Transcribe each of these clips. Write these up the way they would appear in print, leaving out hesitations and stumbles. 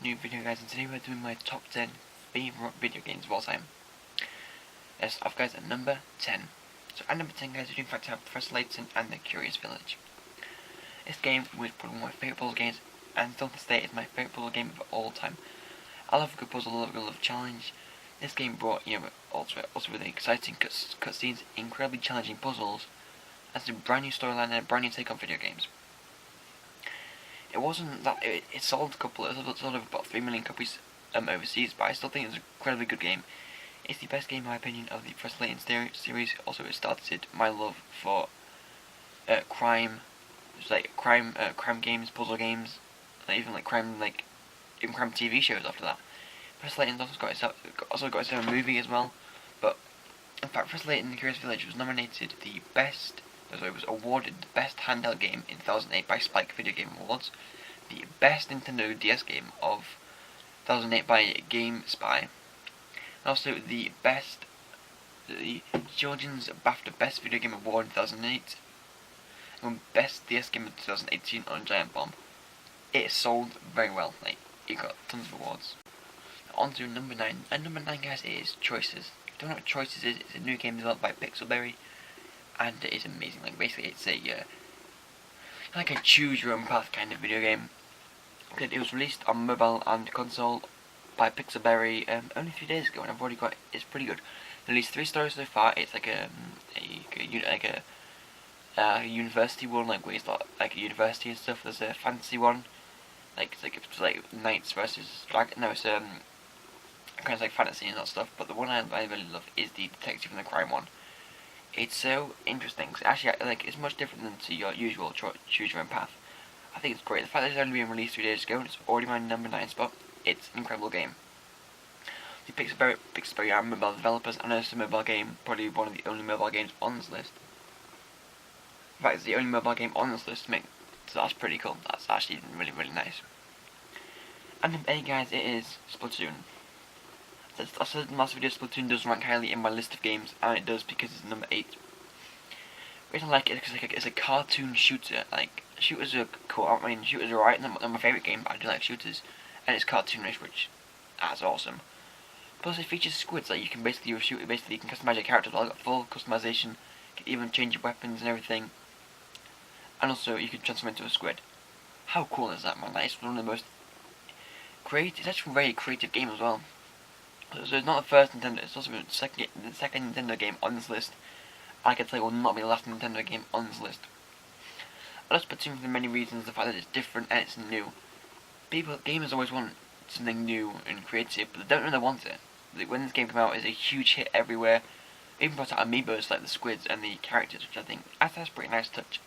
new video, guys, and today we're doing my top 10 favourite video games of all time. Yes, I've guys at number 10. So at number 10, guys, we do in fact have First Layton and the Curious Village. This game was probably one of my favourite puzzle games, and still to this day is my favourite puzzle game of all time. I love a good puzzle, I love a good challenge. This game brought, also really exciting cutscenes, incredibly challenging puzzles, and a brand new storyline and a brand new take on video games. It wasn't that it sold about 3 million copies overseas, but I still think it's an incredibly good game. It's the best game, in my opinion, of the First Layton series. Also, it started my love for crime, crime games, puzzle games, and even crime TV shows after that. First Layton's also got its own movie as well. But in fact, First Layton: The Curious Village was awarded the best handheld game in 2008 by Spike Video Game Awards, the best Nintendo DS game of 2008 by GameSpy, and also the Children's BAFTA Best Video Game Award in 2008, and best DS game in 2018 on Giant Bomb. It sold very well. It got tons of awards. On to number 9. And number 9, guys, is Choices. If you don't know what Choices is, it's a new game developed by Pixelberry, and it is amazing. Basically, it's a choose your own path kind of video game. It was released on mobile and console by Pixelberry only 3 days ago, and I've already got it. It's pretty good. They released 3 stories so far. It's like a university one, where it's like a university and stuff. There's a fantasy one, it's like knights versus dragons. No, it's kind of like fantasy and that stuff. But the one I really love is the detective and the crime one. It's so interesting. Actually, it's much different than to your usual choose your own path. I think it's great. The fact that it's only been released 3 days ago and it's already my number 9 spot, it's an incredible game. The Pixelberry are mobile developers, and it's a mobile game, probably one of the only mobile games on this list. In fact, it's the only mobile game on this list, so that's pretty cool. That's actually really, really nice. And number 8, guys, it is Splatoon. I said in the last video, Splatoon does rank highly in my list of games, and it does because it's number 8. The reason I like it is because it's a cartoon shooter. Shooters are cool. I mean, shooters are alright, they're my favourite game, but I do like shooters. And it's cartoonish, which that's awesome. Plus, it features Squidzz. You can basically you can customize your character. I've got full customization. You can even change your weapons and everything. And also, you can transform into a squid. How cool is that, man? That is one of the most creative. It's actually a very creative game as well. So it's not the first Nintendo, it's also the second Nintendo game on this list. I can tell you it will not be the last Nintendo game on this list. I love Splatoon for many reasons. The fact that it's different and it's new. Gamers always want something new and creative, but they don't really want it. When this game came out, it's a huge hit everywhere. Even brought out amiibos like the Squids and the characters, which I think that's a pretty nice touch.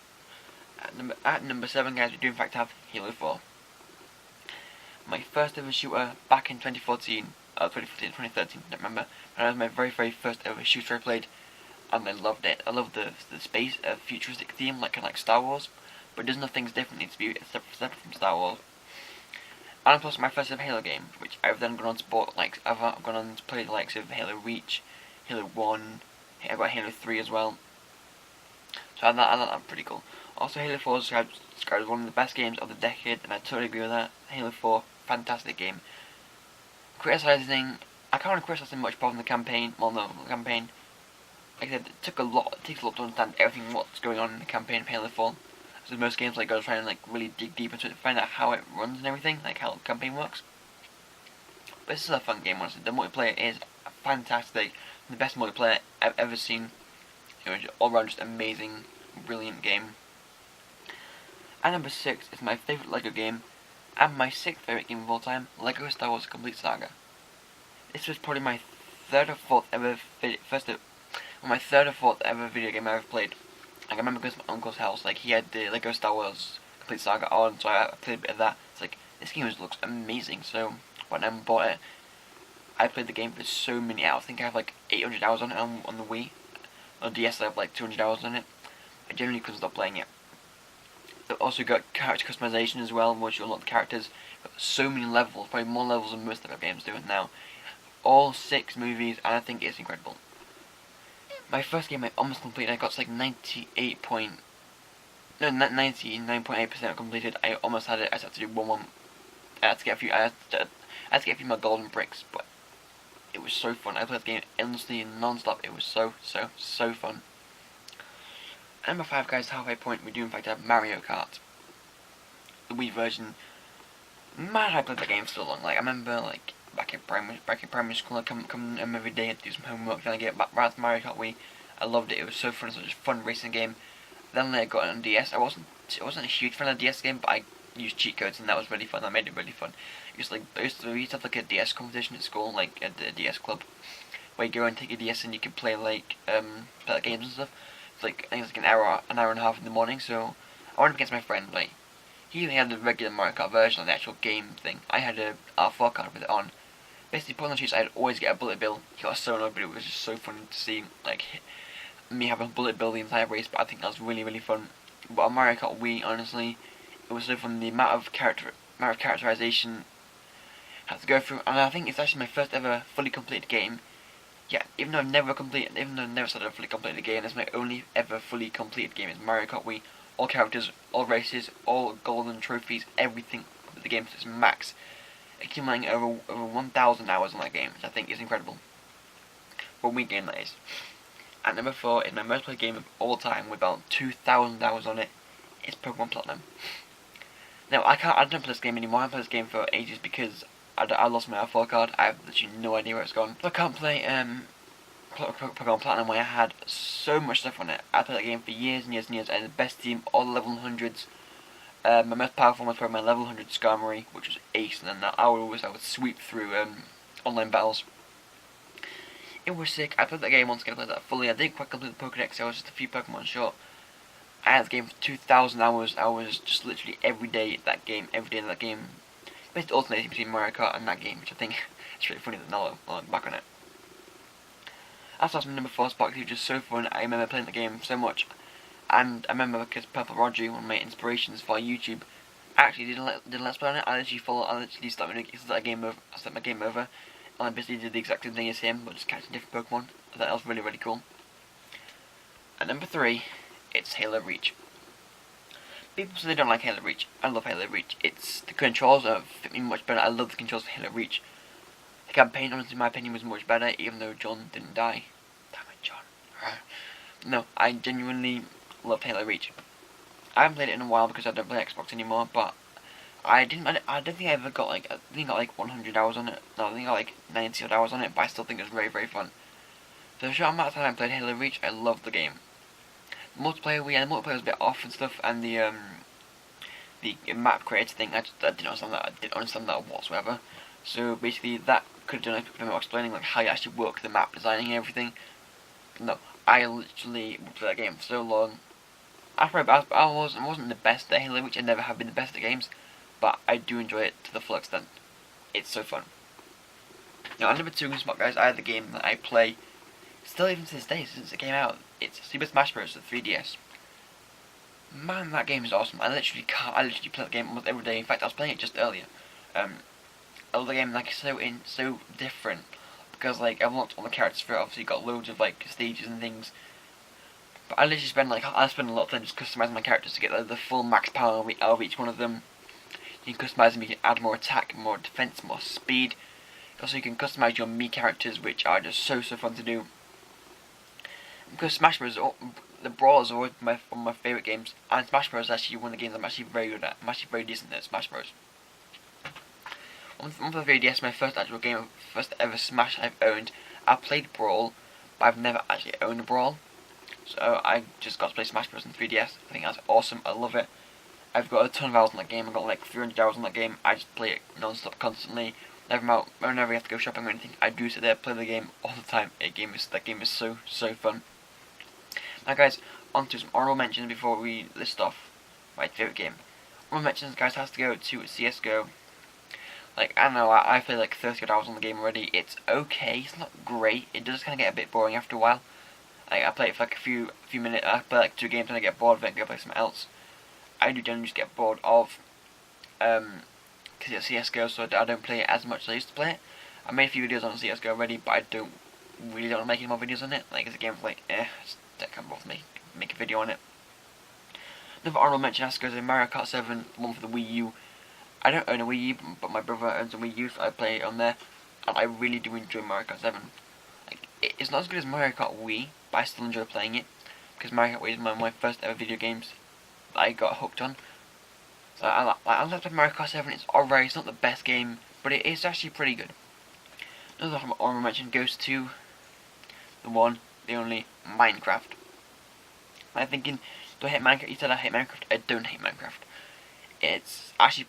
At number 7, guys, we do in fact have Halo 4. My first ever shooter back in 2013, I don't remember. And that was my very first ever shooter I played, and I loved it. I love the space, futuristic theme, kind of like Star Wars, but it does nothing differently to be separate from Star Wars. And plus my first ever Halo game, which I've then gone on to I've gone on to play the likes of Halo Reach, Halo 1, I got Halo 3 as well. So I thought that pretty cool. Also, Halo 4 is described as one of the best games of the decade, and I totally agree with that. Halo 4, fantastic game. I can't really criticize much apart from the campaign. Well, no, the campaign, like I said, it takes a lot to understand everything what's going on in the campaign of Halo 4. So most games go try and really dig deep into it to find out how it runs and everything, how the campaign works. But this is a fun game, honestly. The multiplayer is fantastic, the best multiplayer I've ever seen. It was all around just amazing, brilliant game. And number 6 is my favourite LEGO game, and my 6th favourite game of all time, LEGO Star Wars Complete Saga. This was probably my third or fourth ever video game I ever played. I remember going to my uncle's house, he had the LEGO Star Wars Complete Saga on, so I played a bit of that. It's this game looks amazing, so when I bought it, I played the game for so many hours. I think I have 800 hours on it on the Wii. On DS I have 200 hours on it. I generally couldn't stop playing it. They've also got character customization as well, once you unlock the characters. Got so many levels, probably more levels than most of our games do now. All 6 movies, and I think it's incredible. My first game I almost completed, I got 99.8% completed. I almost had it, I just had to do one I had to get a few more golden bricks, but it was so fun. I played the game endlessly and non-stop. It was so fun. And number 5, guys, halfway point, we do in fact have Mario Kart, the Wii version. Man, I played that game so long. Like, I remember, like, back in primary school, I'd come home every day and do some homework, then I get back right to Mario Kart Wii. I loved it. It was so fun. Such a fun racing game. Then I got it on DS. I wasn't a huge fan of the DS game, but I used cheat codes and that was really fun. That made it really fun. We used to have like a DS competition at school, like at the DS club, where you go and take your DS and you can play like games and stuff. It's like I think it's like an hour and a half in the morning. So I went up against my friend. Like he only had the regular Mario Kart version of the actual game thing. I had a R4 card with it on. Basically, put on the cheats, I'd always get a bullet bill. He got so annoyed, but it was just so fun to see like me having a bullet bill the entire race. But I think that was really fun. But on Mario Kart Wii, honestly, it was so fun. The amount of characterization I had to go through, and I think it's actually my first ever fully completed game. Yeah, even though I've never started a fully completed game, it's my only ever fully completed game. It's Mario Kart Wii. All characters, all races, all golden trophies, everything. The game is max, accumulating over 1,000 hours on that game, which I think is incredible. For a Wii game, that is. And number 4 is my most played game of all time with about 2,000 hours on it. It's Pokemon Platinum. Now I don't play this game anymore. I haven't played this game for ages because I lost my R4 card. I have literally no idea where it's gone. So I can't play Pokemon Platinum where I had so much stuff on it. I played that game for years and years and years. I had the best team, all level 100s. My most powerful one was probably my level 100 Skarmory, which was ace, and then I would sweep through online battles. It was sick. I played that game once again. I played that fully. I didn't quite complete the Pokedex. I was just a few Pokemon short. I had the game for 2,000 hours. I was just literally every day in that game. Basically alternating between Mario Kart and that game, which I think is really funny that now I look back on it. That's my number 4 spot. It was just so fun. I remember playing the game so much. And I remember because Purple Roger, one of my inspirations for YouTube, actually did let's play on it. I literally started my game over. And I basically did the exact same thing as him, but just catching different Pokemon. I thought that was really cool. At number 3, it's Halo Reach. People say they don't like Halo Reach. I love Halo Reach. The controls fit me much better. I love the controls for Halo Reach. The campaign, honestly, in my opinion, was much better, even though John didn't die. Damn it, John. No, I genuinely loved Halo Reach. I haven't played it in a while because I don't play Xbox anymore, but I don't think I ever got like 100 hours on it. No, I think I got like 90 odd hours on it, but I still think it was very fun. For the short amount of time I played Halo Reach, I loved the game. The multiplayer was a bit off and stuff, and the map creator thing, I didn't understand that whatsoever. So basically, that could have done a bit more explaining like how you actually work the map designing and everything. No, I literally played that game for so long. I wasn't the best at Halo Reach. I never have been the best at games, but I do enjoy it to the full extent. It's so fun. Now, at number 2 spot, guys, I have the game that I play still even to this day since it came out. It's Super Smash Bros. For 3DS. Man, that game is awesome. I literally play that game almost every day. In fact, I was playing it just earlier. I love the game, like, so different. Because, like, I've unlocked all the characters for it. Obviously, got loads of, like, stages and things. But I literally spend a lot of time just customizing my characters to get the full max power out of each one of them. You can customize them, you can add more attack, more defense, more speed. Also, you can customize your Mii characters, which are just so fun to do. Because Smash Bros. The Brawlers are always one of my favourite games, and Smash Bros. Is actually one of the games I'm actually very good at. I'm actually very decent at Smash Bros. On the 3DS, my first actual game, first ever Smash I've owned. I've played Brawl, but I've never actually owned a Brawl. So I just got to play Smash Bros. On 3DS. I think that's awesome. I love it. I've got a ton of hours on that game. I've got like 300 hours on that game. I just play it non-stop, constantly. Whenever I have to go shopping or anything, I do sit there, play the game all the time. That game is so fun. Now, guys, on to some honorable mentions before we list off my favourite game. Honorable mentions, guys, has to go to CS:GO. Like, I don't know, I played like 30 odd hours on the game already. It's okay. It's not great. It does kind of get a bit boring after a while. Like, I play it for like a few minutes. I play like 2 games and I get bored of it and go play something else. I do generally just get bored of because it's CS:GO, so I don't play it as much as I used to play it. I made a few videos on CS:GO already, but I don't really want to make any more videos on it. Like, it's a game of like, that can't bother me. Make a video on it. Another honorable mention has to go to Mario Kart 7, the one for the Wii U. I don't own a Wii U, but my brother owns a Wii U, so I play it on there, and I really do enjoy Mario Kart 7. Like, it's not as good as Mario Kart Wii, but I still enjoy playing it, because Mario Kart Wii is one of my first ever video games that I got hooked on. So I love Mario Kart 7. It's alright, it's not the best game, but it is actually pretty good. Another honorable mention goes to the one, the only, Minecraft. I'm thinking, do I hate Minecraft? You said I hate Minecraft. I don't hate Minecraft. It's actually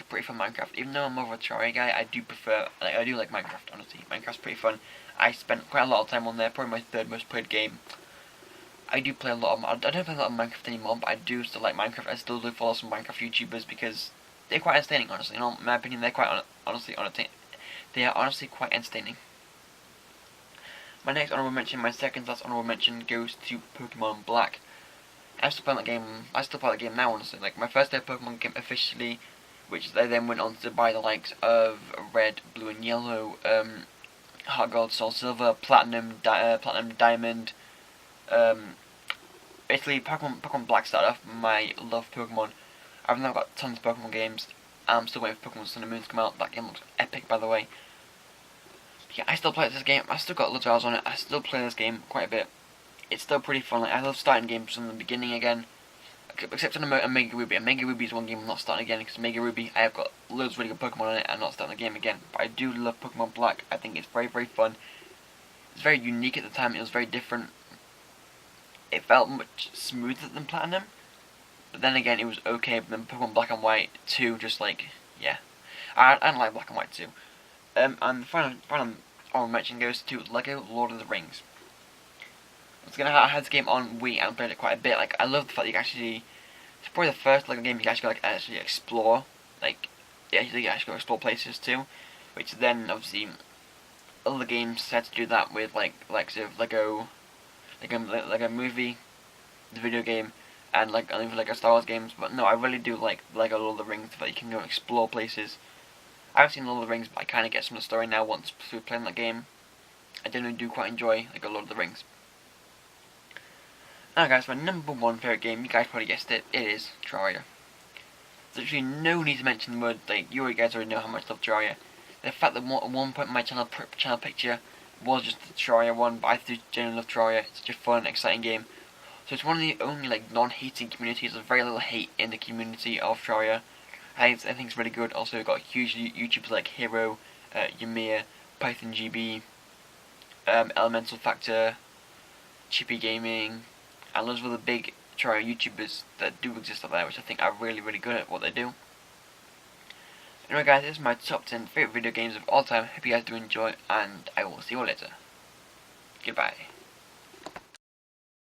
pretty fun, Minecraft. Even though I'm more of a try guy, I do prefer, I do like Minecraft, honestly. Minecraft's pretty fun. I spent quite a lot of time on there, probably my third most played game. I do play a lot of, I don't play a lot of Minecraft anymore, but I do still like Minecraft. I still do follow some Minecraft YouTubers because they're quite entertaining, honestly. In my opinion, they're quite, honestly, they are honestly quite entertaining. My next honorable mention, my second last honorable mention goes to Pokemon Black. I still play that game. I still play that game now, honestly. Like my first ever Pokemon game officially, which they then went on to buy the likes of Red, Blue, and Yellow, Heart Gold, Soul Silver, Platinum, Platinum Diamond. Basically, Pokemon Black started off my love of Pokemon. I've now got tons of Pokemon games. I'm still waiting for Pokemon Sun and Moon to come out. That game looks epic, by the way. But yeah, I still play this game. I still got loads of hours on it. I still play this game quite a bit. It's still pretty fun. Like, I love starting games from the beginning again. Except for Mega Ruby. And Mega Ruby is one game I'm not starting again, because Mega Ruby, I have got loads of really good Pokemon on it, and I'm not starting the game again. But I do love Pokemon Black. I think it's very, very fun. It's very unique at the time. It was very different. It felt much smoother than Platinum. But then again, it was okay. But then Pokemon Black and White 2, just like, yeah. I don't like Black and White 2. And the final honorable mention goes to Lego Lord of the Rings. I had this game on Wii and played it quite a bit. Like, I love the fact that you can actually, it's probably the first Lego game you can actually explore. Like, yeah, you actually go explore places too, which then obviously other games had to do that with like sort of Lego Movie, the video game, and even Lego Star Wars games. But no, I really do like Lego Lord of the Rings, that you can go explore places. I haven't seen Lord of the Rings, but I kind of get some of the story now once through playing that game. I generally do quite enjoy Lego Lord of the Rings. Now guys, my number one favourite game, you guys probably guessed it, it is Terraria. There's actually no need to mention the word, like, you guys already know how much I love Terraria. The fact that at one point my channel picture was just the Terraria one, but I do generally love Terraria. It's such a fun, exciting game. So it's one of the only non-hating communities. There's very little hate in the community of Terraria. I think it's really good. Also, we've got huge YouTubers like Hero, Ymir, Python GB, Elemental Factor, Chippy Gaming, and loads of other big Terraria YouTubers that do exist out there, which I think are really, really good at what they do. Anyway guys, this is my top 10 favourite video games of all time. Hope you guys do enjoy, and I will see you all later. Goodbye.